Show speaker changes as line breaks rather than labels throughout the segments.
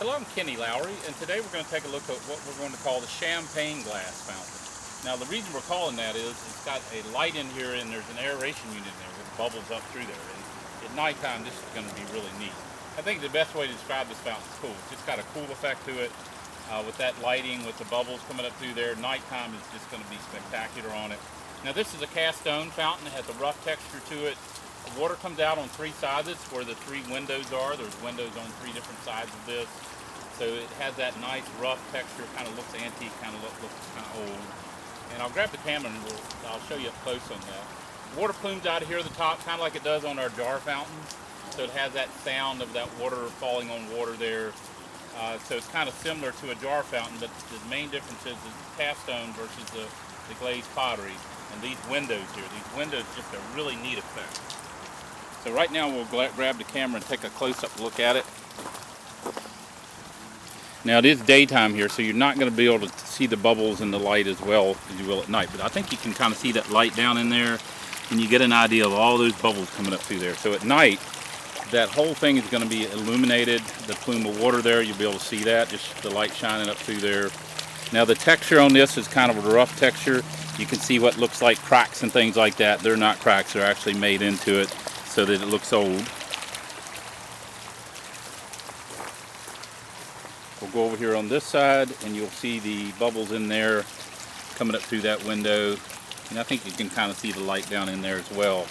Hello, I'm Kenny Lowry, and today we're going to take a look at what we're going to call the champagne glass fountain. Now, the reason we're calling that is it's got a light in here and there's an aeration unit in there with bubbles up through there. And at nighttime, this is going to be really neat. I think the best way to describe this fountain is cool. It's just got a cool effect to it with that lighting, with the bubbles coming up through there. Nighttime is just going to be spectacular on it. Now, this is a cast stone fountain. It has a rough texture to it. The water comes out on three sides. It's where the three windows are. There's windows on three different sides of this. So it has that nice rough texture, kind of looks antique, kind of looks kind of old. And I'll grab the camera and I'll show you up close on that. Water plumes out of here at the top, kind of like it does on our jar fountains. So it has that sound of that water falling on water there. So it's kind of similar to a jar fountain, but the main difference is the cast stone versus the glazed pottery. And these windows here, these windows just a really neat effect. So right now we'll grab the camera and take a close-up look at it. Now it is daytime here, so you're not going to be able to see the bubbles and the light as well as you will at night. But I think you can kind of see that light down in there, and you get an idea of all those bubbles coming up through there. So at night, that whole thing is going to be illuminated. The plume of water there, you'll be able to see that, just the light shining up through there. Now the texture on this is kind of a rough texture. You can see what looks like cracks and things like that. They're not cracks, they're actually made into it so that it looks old. We'll go over here on this side and you'll see the bubbles in there coming up through that window. And I think you can kind of see the light down in there as well.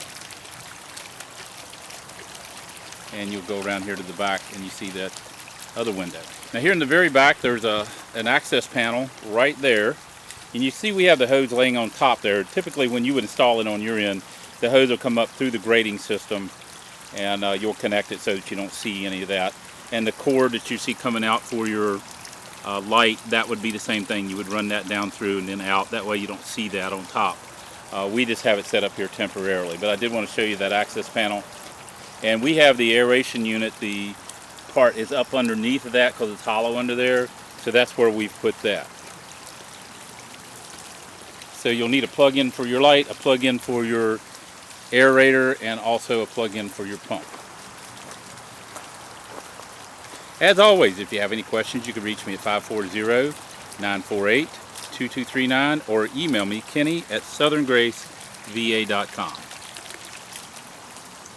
And you'll go around here to the back and you see that other window. Now here in the very back there's an access panel right there. And you see we have the hose laying on top there. Typically when you would install it on your end, the hose will come up through the grating system and you'll connect it so that you don't see any of that. And the cord that you see coming out for your light, that would be the same thing. You would run that down through and then out. That way you don't see that on top. We just have it set up here temporarily. But I did want to show you that access panel. And we have the aeration unit. The part is up underneath of that because it's hollow under there. So that's where we've put that. So you'll need a plug-in for your light, a plug-in for your aerator, and also a plug-in for your pump. As always, if you have any questions, you can reach me at 540-948-2239 or email me, Kenny@southerngraceva.com.